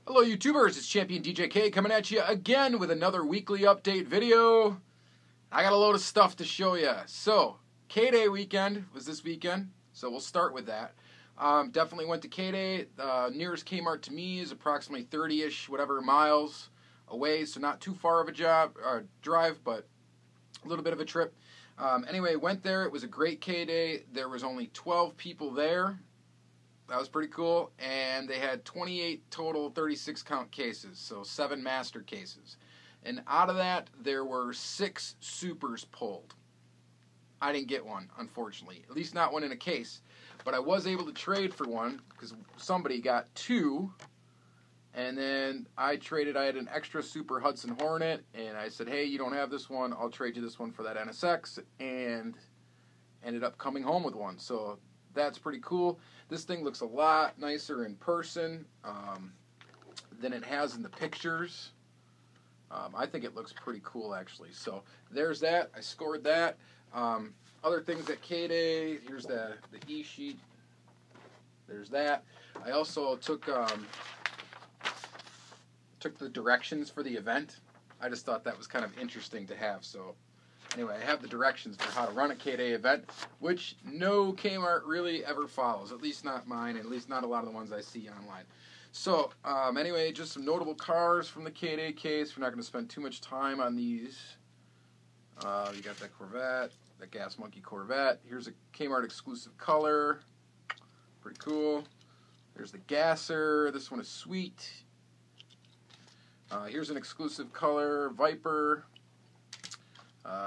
Hello YouTubers, it's Championdjk coming at you again with another weekly update video. I got a load of stuff to show you. So, KDAY weekend was this weekend, so we'll start with that. Definitely went to KDAY. Nearest Kmart to me is approximately 30-ish, whatever, miles away, so not too far of a drive, but a little bit of a trip. Anyway, went there. It was a great KDAY. There was only 12 people there. That was pretty cool, and they had 28 total 36 count cases, so 7 master cases. And out of that, there were 6 supers pulled. I didn't get one, unfortunately, at least not one in a case. But I was able to trade for one, because somebody got 2, and then I traded. I had an extra super Hudson Hornet, and I said, hey, you don't have this one, I'll trade you this one for that NSX, and ended up coming home with one. So that's pretty cool. This thing looks a lot nicer in person than it has in the pictures. I think it looks pretty cool, actually. So there's that. I scored that. Other things at KDAY. Here's the e-sheet. There's that. I also took the directions for the event. I just thought that was kind of interesting to have. So anyway, I have the directions for how to run a KDAY event, which no Kmart really ever follows, at least not mine, and at least not a lot of the ones I see online. So, anyway, just some notable cars from the KDAY case. We're not going to spend too much time on these. You got that Corvette, that Gas Monkey Corvette. Here's a Kmart exclusive color. Pretty cool. There's the Gasser. This one is sweet. Here's an exclusive color Viper.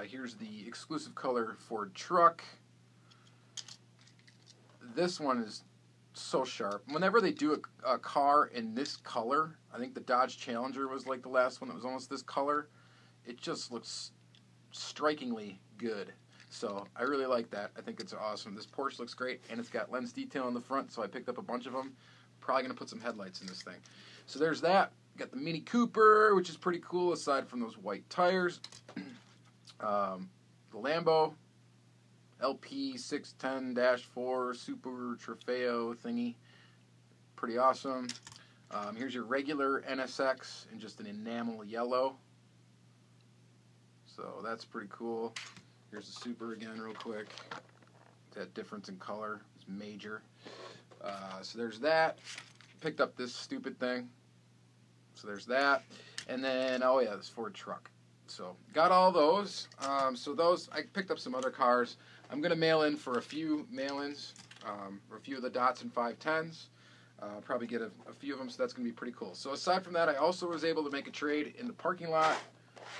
Here's the exclusive color Ford truck. This one is so sharp. Whenever they do a car in this color, I think the Dodge Challenger was like the last one that was almost this color, it just looks strikingly good. So I really like that. I think it's awesome. This Porsche looks great, and it's got lens detail in the front, so I picked up a bunch of them. Probably going to put some headlights in this thing. So there's that. Got the Mini Cooper, which is pretty cool aside from those white tires. The Lambo LP 610-4 Super Trofeo thingy. Pretty awesome. Here's your regular NSX in just an enamel yellow. So that's pretty cool. Here's the Super again real quick. That difference in color is major. So there's that. Picked up this stupid thing. So there's that. And then, oh yeah, this Ford truck. So got all those. So those, I picked up some other cars. I'm going to mail in for a few mail-ins, for a few of the Datsun 510s. Probably get a few of them, so that's going to be pretty cool. So aside from that, I also was able to make a trade in the parking lot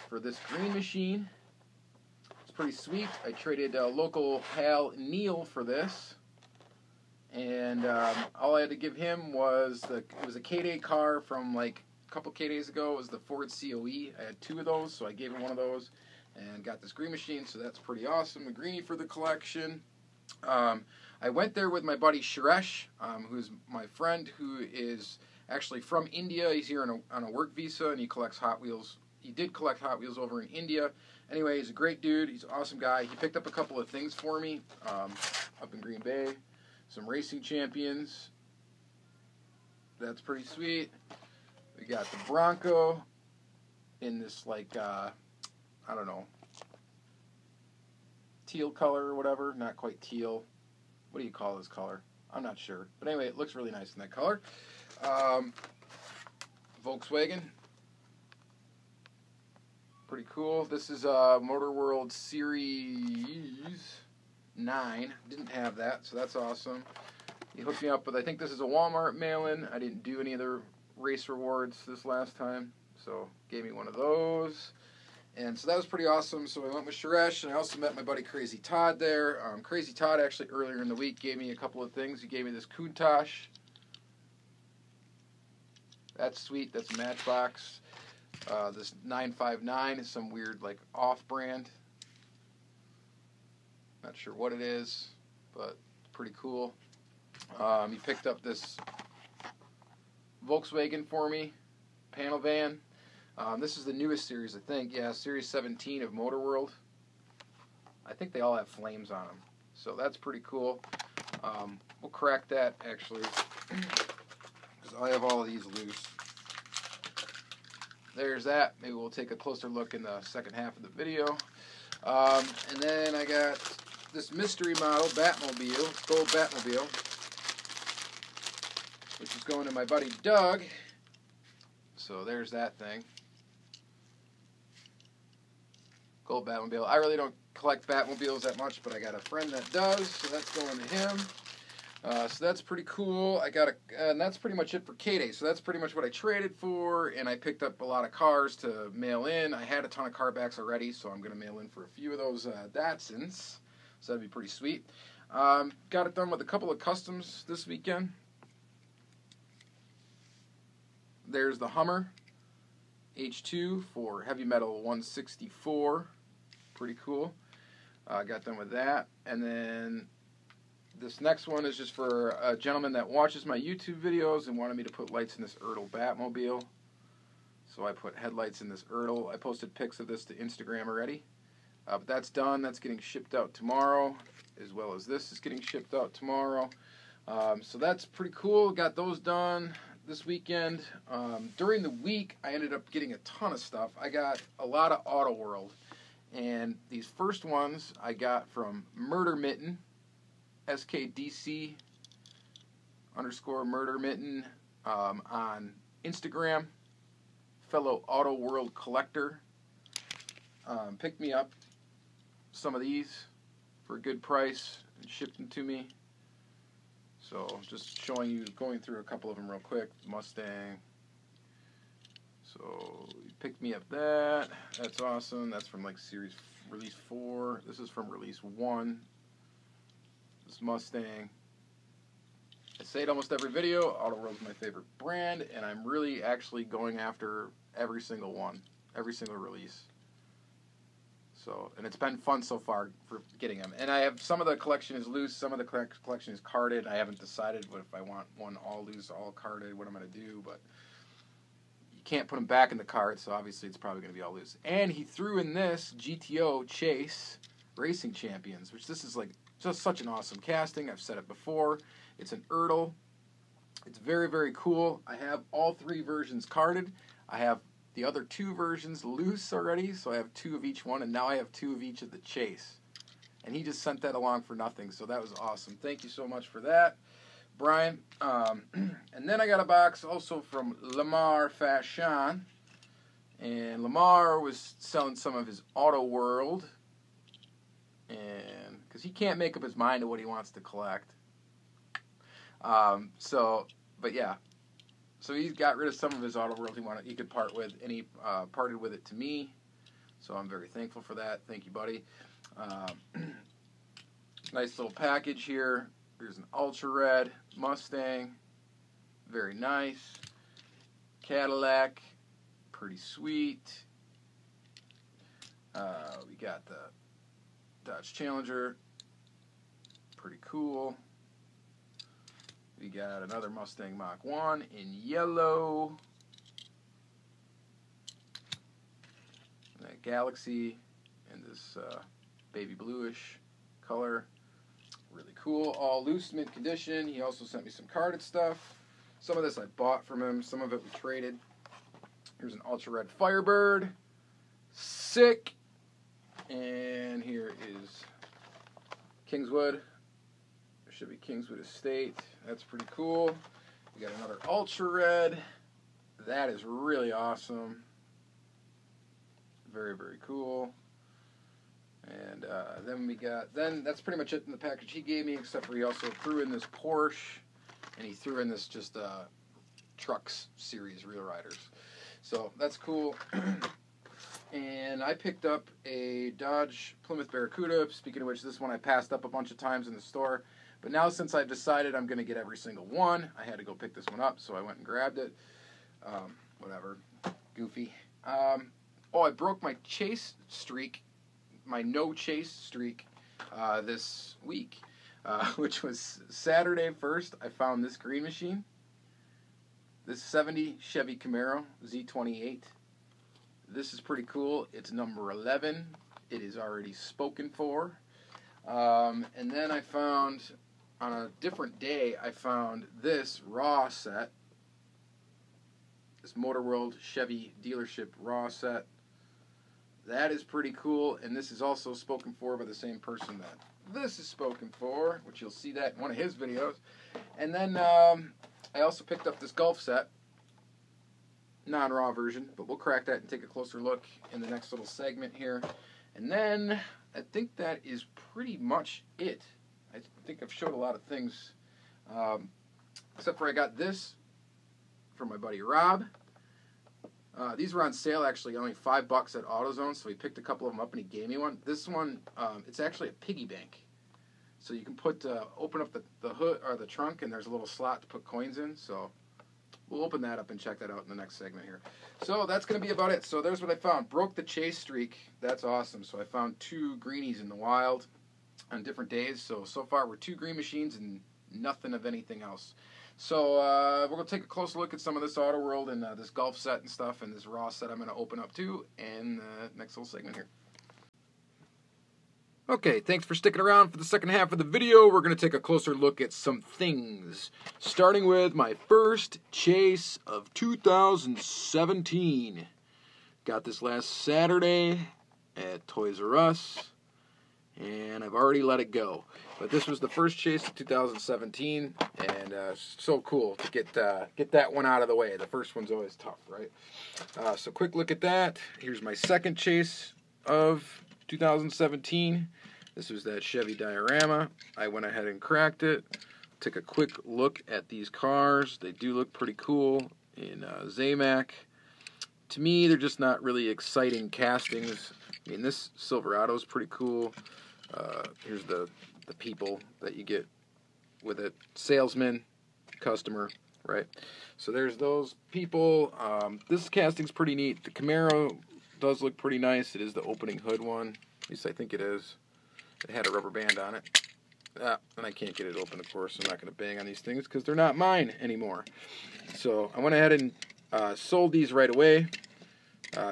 for this Green Machine. It's pretty sweet. I traded local pal Neil for this. And all I had to give him was, it was a KDAY car from like couple KDAYs ago. It was the Ford COE. I had 2 of those, so I gave him one of those and got this Green Machine, so that's pretty awesome. A greenie for the collection. I went there with my buddy Suresh, who's my friend who is actually from India. He's here on a work visa, and he collects Hot Wheels. He did collect Hot Wheels over in India. Anyway, he's a great dude. He's an awesome guy. He picked up a couple of things for me up in Green Bay. Some Racing Champions. That's pretty sweet. We got the Bronco in this, like, I don't know, teal color or whatever. Not quite teal. What do you call this color? I'm not sure. But anyway, it looks really nice in that color. Volkswagen. Pretty cool. This is Motor World Series 9. Didn't have that, so that's awesome. He hooked me up with, I think this is a Walmart mail-in. I didn't do any other race rewards this last time, so gave me one of those, and so that was pretty awesome. So I went with Suresh, and I also met my buddy Crazy Todd there. Crazy Todd actually earlier in the week gave me a couple of things. He gave me this Countach. That's sweet. That's a Matchbox. This 959 is some weird like off-brand. Not sure what it is, but pretty cool. He picked up this Volkswagen for me, panel van. This is the newest series, I think. Yeah, Series 17 of Motor World. I think they all have flames on them, so that's pretty cool. We'll crack that, actually, because I have all of these loose. there's that. Maybe we'll take a closer look in the second half of the video. And then I got this mystery model Batmobile, gold Batmobile, which is going to my buddy Doug. So there's that thing. Gold Batmobile. I really don't collect Batmobiles that much, but I got a friend that does, so that's going to him. So that's pretty cool. And that's pretty much it for KDAY. So that's pretty much what I traded for, and I picked up a lot of cars to mail in. I had a ton of car backs already, so I'm going to mail in for a few of those Datsuns. So that'd be pretty sweet. Got it done with a couple of customs this weekend. There's the Hummer H2 for Heavy Metal 164. Pretty cool. Got done with that. And then this next one is just for a gentleman that watches my YouTube videos and wanted me to put lights in this Ertl Batmobile. So I put headlights in this Ertl. I posted pics of this to Instagram already. But that's done. That's getting shipped out tomorrow, as well as this is getting shipped out tomorrow. So that's pretty cool. Got those done this weekend. During the week, I ended up getting a ton of stuff. I got a lot of Auto World. And these first ones I got from Murder Mitten, SKDC _ Murder Mitten on Instagram. Fellow Auto World collector. Picked me up some of these for a good price and shipped them to me. So just showing you, going through a couple of them real quick. Mustang. So you picked me up that. That's awesome. That's from like series release 4. This is from release 1. This Mustang. I say it almost every video. Auto World's my favorite brand, and I'm really actually going after every single one, every single release. So, and it's been fun so far for getting them. And I have, some of the collection is loose, some of the collection is carded. I haven't decided what if I want one all loose, all carded, what I'm going to do, but you can't put them back in the cart, so obviously it's probably going to be all loose. And he threw in this GTO Chase Racing Champions, which this is like just such an awesome casting. I've said it before. It's an Ertl. It's very, very cool. I have all 3 versions carded. I have the other 2 versions loose already, so I have 2 of each one, and now I have 2 of each of the Chase. And he just sent that along for nothing, so that was awesome. Thank you so much for that, Brian. And then I got a box also from Lamar Faciane. And Lamar was selling some of his Auto World, and because he can't make up his mind to what he wants to collect. But yeah. So he got rid of some of his Auto World he could part with, and he parted with it to me. So I'm very thankful for that. Thank you, buddy. Nice little package here. There's an Ultra Red Mustang. Very nice. Cadillac. Pretty sweet. We got the Dodge Challenger. Pretty cool. We got another Mustang Mach 1 in yellow. And a Galaxy in this baby bluish color. Really cool. All loose, mint condition. He also sent me some carded stuff. Some of this I bought from him. Some of it we traded. Here's an Ultra Red Firebird. Sick. And here is Kingswood. Should be Kingswood Estate. That's pretty cool. We got another Ultra Red. That is really awesome. Very, very cool. And then that's pretty much it in the package he gave me, except for he also threw in this Porsche, and he threw in this just Trucks Series Real Riders. So that's cool. And I picked up a Dodge Plymouth Barracuda. Speaking of which, this one I passed up a bunch of times in the store. But now since I've decided I'm going to get every single one, I had to go pick this one up, so I went and grabbed it. Whatever. Goofy. I broke my chase streak, my no chase streak, this week, which was Saturday 1st. I found this Green Machine. This 70 Chevy Camaro Z28. This is pretty cool. It's number 11. It is already spoken for. And then I found, on a different day, I found this raw set. this Motor World Chevy dealership raw set. That is pretty cool, and this is also spoken for by the same person that this is spoken for, which you'll see that in one of his videos. And then I also picked up this Golf set, non-raw version, but we'll crack that and take a closer look in the next little segment here. And then I think that is pretty much it. I think I've showed a lot of things, except for I got this from my buddy Rob. These were on sale, actually, only $5 at AutoZone, so he picked a couple of them up and he gave me one. This one, it's actually a piggy bank. So you can put, open up the hood or the trunk, and there's a little slot to put coins in. So we'll open that up and check that out in the next segment here. So that's going to be about it. So there's what I found. Broke the chase streak. That's awesome. So I found 2 greenies in the wild on different days. So far we're 2 green machines and nothing of anything else. So we're going to take a close look at some of this Auto World and this Golf set and stuff, and this raw set I'm going to open up too in the next little segment here. Okay, thanks for sticking around for the second half of the video. We're going to take a closer look at some things, starting with my first chase of 2017. Got this last Saturday at Toys R Us, and I've already let it go. But this was the first chase of 2017, and so cool to get that one out of the way. The first one's always tough, right? So quick look at that. Here's my second chase of 2017. This was that Chevy diorama. I went ahead and cracked it. Took a quick look at these cars. They do look pretty cool in Zamac. To me, they're just not really exciting castings. I mean, this Silverado is pretty cool. Here's the people that you get with it. Salesman, customer, right? So there's those people. This casting's pretty neat. The Camaro does look pretty nice. It is the opening hood one. At least I think it is. It had a rubber band on it. And I can't get it open, of course. I'm not going to bang on these things because they're not mine anymore. So I went ahead and sold these right away.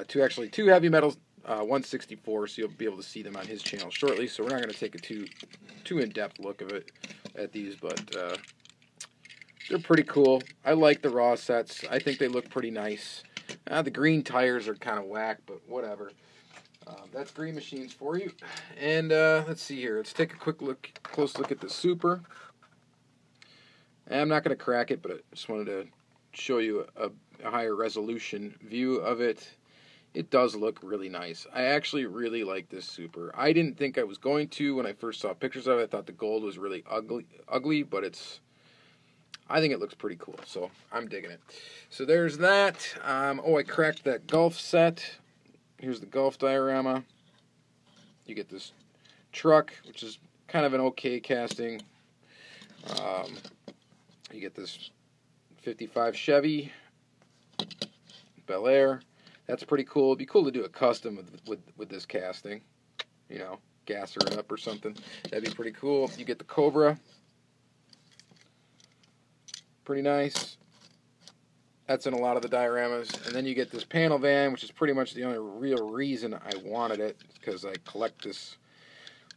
Two heavy metals, 164, so you'll be able to see them on his channel shortly. So we're not going to take a too in-depth look of it at these, but they're pretty cool. I like the raw sets. I think they look pretty nice. The green tires are kind of whack, but whatever. That's Green Machines for you. And let's see here. Let's take a close look at the Super. And I'm not going to crack it, but I just wanted to show you a higher resolution view of it. It does look really nice. I actually really like this Super. I didn't think I was going to when I first saw pictures of it. I thought the gold was really ugly, but I think it looks pretty cool, so I'm digging it. So there's that. I cracked that Golf set. Here's the Golf diorama. You get this truck, which is kind of an okay casting. You get this 55 Chevy Bel Air. That's pretty cool. It'd be cool to do a custom with this casting. You know, gas her up or something. That'd be pretty cool. You get the Cobra. Pretty nice. That's in a lot of the dioramas. And then you get this panel van, which is pretty much the only real reason I wanted it, because I collect this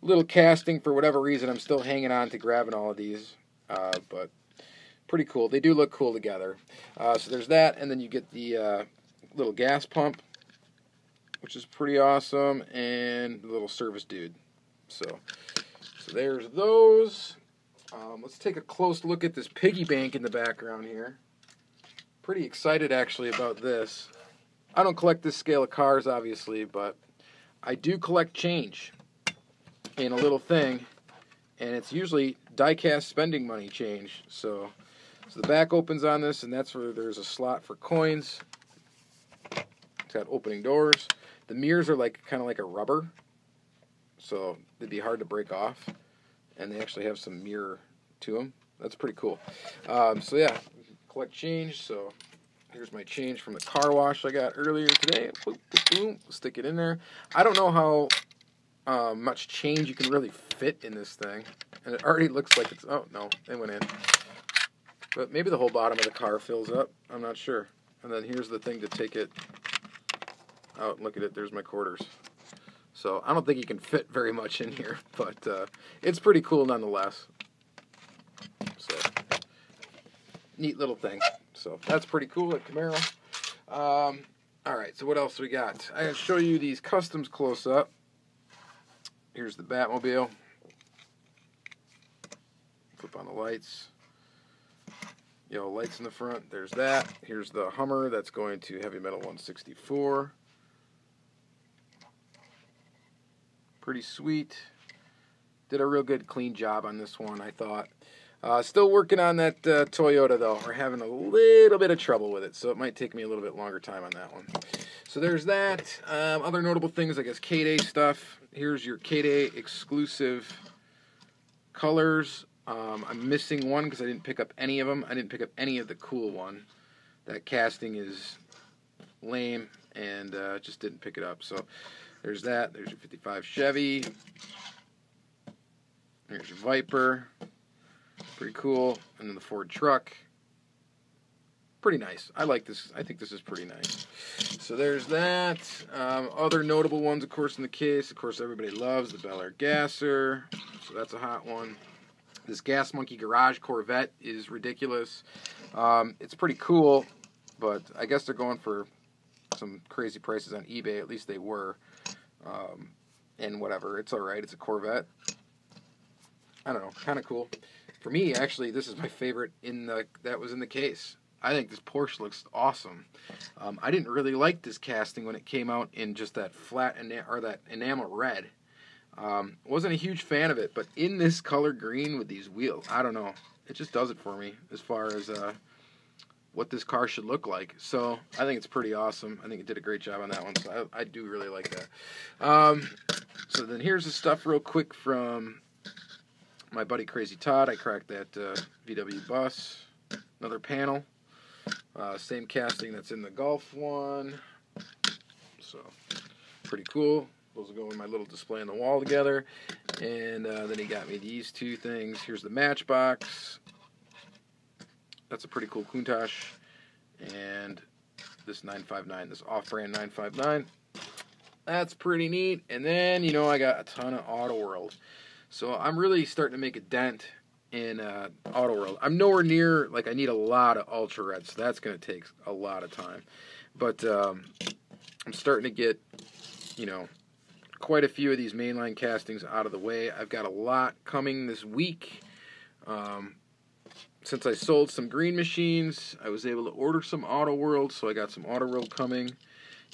little casting for whatever reason. I'm still hanging on to grabbing all of these, but pretty cool. They do look cool together. So there's that, and then you get the little gas pump, which is pretty awesome, and the little service dude. So there's those. Let's take a close look at this piggy bank in the background here. Pretty excited actually about this. I don't collect this scale of cars, obviously, but I do collect change in a little thing, and it's usually die-cast spending money change. So the back opens on this, and that's where there's a slot for coins. It's got opening doors. The mirrors are kind of like a rubber, so they'd be hard to break off, and they actually have some mirror to them. That's pretty cool. So yeah, collect change. So here's my change from the car wash I got earlier today. Boom, boom, boom. Stick it in there. I don't know how much change you can really fit in this thing, and it already looks like it's, oh no, it went in, but maybe the whole bottom of the car fills up. I'm not sure. And then here's the thing to take it out. Look at it, there's my quarters. So I don't think you can fit very much in here, but it's pretty cool nonetheless. So neat little thing. So that's pretty cool at Camaro. All right, so what else we got? I gotta show you these customs close up. Here's the Batmobile. Flip on the lights. Yellow lights in the front. There's that. Here's the Hummer that's going to Heavy Metal 164. Pretty sweet. Did a real good clean job on this one, I thought. Still working on that Toyota, though. We're having a little bit of trouble with it, so it might take me a little bit longer time on that one. So there's that. Other notable things, I guess, KDAY stuff. Here's your KDAY exclusive colors. I'm missing one because I didn't pick up any of them. I didn't pick up any of the cool one. That casting is lame, and just didn't pick it up. So there's that. There's your 55 Chevy. There's your Viper. Pretty cool. And then the Ford truck. Pretty nice. I like this. I think this is pretty nice. So there's that. Other notable ones, of course, in the case. Of course, everybody loves the Bel Air Gasser. So that's a hot one. This Gas Monkey Garage Corvette is ridiculous. It's pretty cool, but I guess they're going for some crazy prices on eBay. At least they were. And whatever. It's alright. It's a Corvette. I don't know. Kind of cool. For me, actually, this is my favorite that was in the case. I think this Porsche looks awesome. I didn't really like this casting when it came out in just that flat that enamel red. Wasn't a huge fan of it, but in this color green with these wheels, I don't know. It just does it for me as far as what this car should look like. So I think it's pretty awesome. I think it did a great job on that one. So I do really like that. So then here's the stuff real quick from my buddy Crazy Todd. I cracked that VW bus. Another panel. Same casting that's in the Golf one. So pretty cool. Those will go in my little display on the wall together. And then he got me these two things. Here's the Matchbox. That's a pretty cool Countach. And this 959, this off-brand 959. That's pretty neat. And then, you know, I got a ton of Auto World. So I'm really starting to make a dent in Auto World. I'm nowhere near, like, I need a lot of Ultra Red, so that's going to take a lot of time. But I'm starting to get, you know, quite a few of these mainline castings out of the way. I've got a lot coming this week. Since I sold some Green Machines, I was able to order some Auto World, so I got some Auto World coming.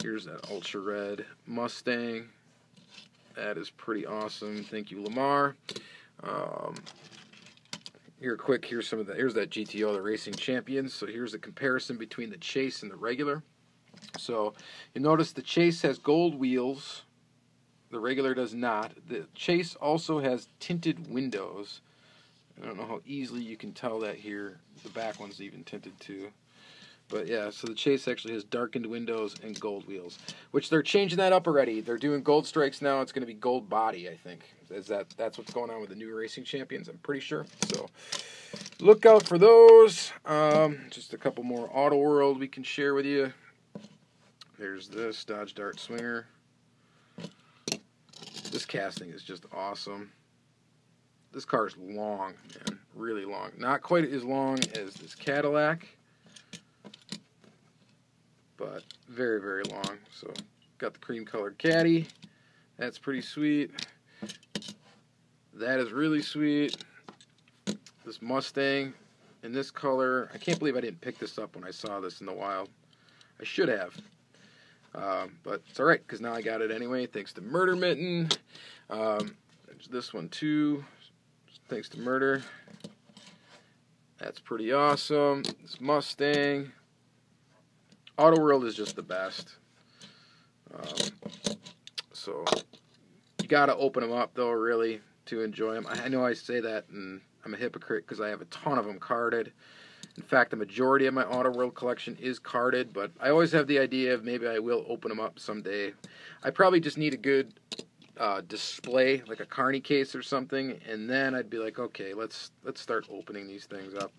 Here's that Ultra Red Mustang. That is pretty awesome. Thank you, Lamar. Here's some of the. Here's that GTO, the Racing Champions. So here's the comparison between the Chase and the regular. So you notice the Chase has gold wheels. The regular does not. The Chase also has tinted windows. I don't know how easily you can tell that here. The back one's even tinted too. But yeah, so the Chase actually has darkened windows and gold wheels, which they're changing that up already. They're doing gold strikes now. It's going to be gold body, I think. That's what's going on with the new Racing Champions, I'm pretty sure. So look out for those. Just a couple more Auto World we can share with you. There's this Dodge Dart Swinger. This casting is just awesome. This car is long, man, really long. Not quite as long as this Cadillac, but very, very long. So got the cream colored caddy. That's pretty sweet. That is really sweet. This Mustang in this color. I can't believe I didn't pick this up when I saw this in the wild. I should have. But it's alright, because now I got it anyway, thanks to Murder Mitten. There's this one too, thanks to Murder. That's pretty awesome. This Mustang. Auto World is just the best. So you gotta open them up though, really, to enjoy them. I know I say that, and I'm a hypocrite because I have a ton of them carded. In fact, the majority of my Auto World collection is carded, but I always have the idea of maybe I will open them up someday. I probably just need a good display, like a Carney case or something, and then I'd be like, okay, let's start opening these things up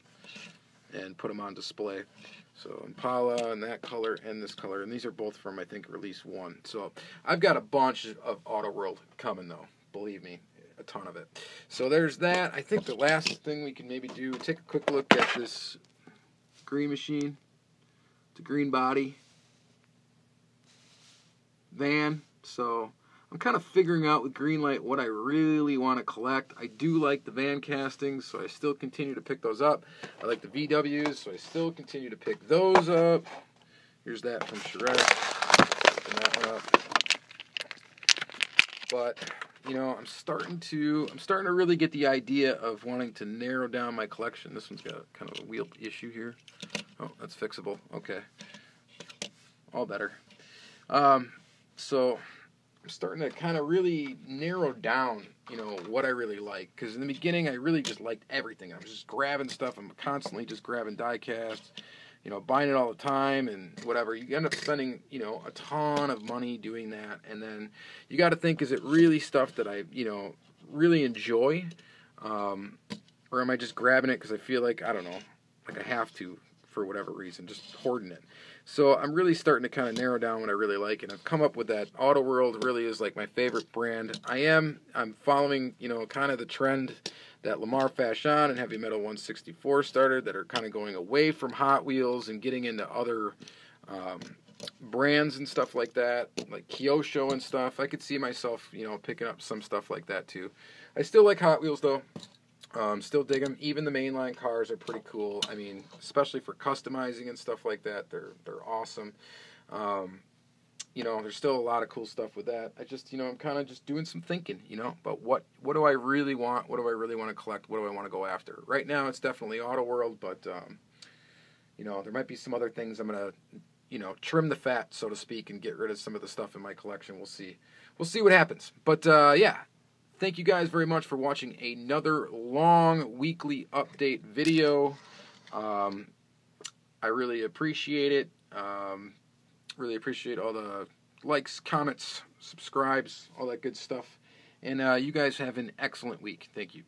and put them on display. So Impala and that color and this color, and these are both from, I think, release 1. So I've got a bunch of Auto World coming though, believe me. A ton of it. So there's that. I think the last thing we can maybe do, take a quick look at this Green Machine. It's a green body. van, so I'm kind of figuring out with Greenlight what I really want to collect. I do like the van castings, so I still continue to pick those up. I like the VWs, so I still continue to pick those up. Here's that from Charette. Picking that one up. But you know, I'm starting to really get the idea of wanting to narrow down my collection. This one's got kind of a wheel issue here. Oh, that's fixable. Okay, all better. So I'm starting to kind of really narrow down, you know, what I really like. Because in the beginning, I really just liked everything. I was just grabbing stuff. I'm constantly just grabbing diecast, you know, buying it all the time and whatever. You end up spending, you know, a ton of money doing that. And then you got to think, is it really stuff that I, you know, really enjoy? Or am I just grabbing it because I feel like, I don't know, like I have to for whatever reason, just hoarding it. So I'm really starting to kind of narrow down what I really like, and I've come up with that Auto World really is like my favorite brand. I'm following, you know, kind of the trend that Lamar Faciane and Heavy Metal 164 started, that are kind of going away from Hot Wheels and getting into other brands and stuff like that, like Kyosho and stuff. I could see myself, you know, picking up some stuff like that too. I still like Hot Wheels though. Still dig them. Even the mainline cars are pretty cool. I mean, especially for customizing and stuff like that, they're awesome. You know, there's still a lot of cool stuff with that. I just, you know, I'm kind of just doing some thinking, you know, about what do I really want? What do I really want to collect? What do I want to go after? Right now, it's definitely Auto World, but you know, there might be some other things I'm gonna, you know, trim the fat, so to speak, and get rid of some of the stuff in my collection. We'll see. We'll see what happens. But yeah. Thank you guys very much for watching another long weekly update video. I really appreciate it. Really appreciate all the likes, comments, subscribes, all that good stuff. And you guys have an excellent week. Thank you.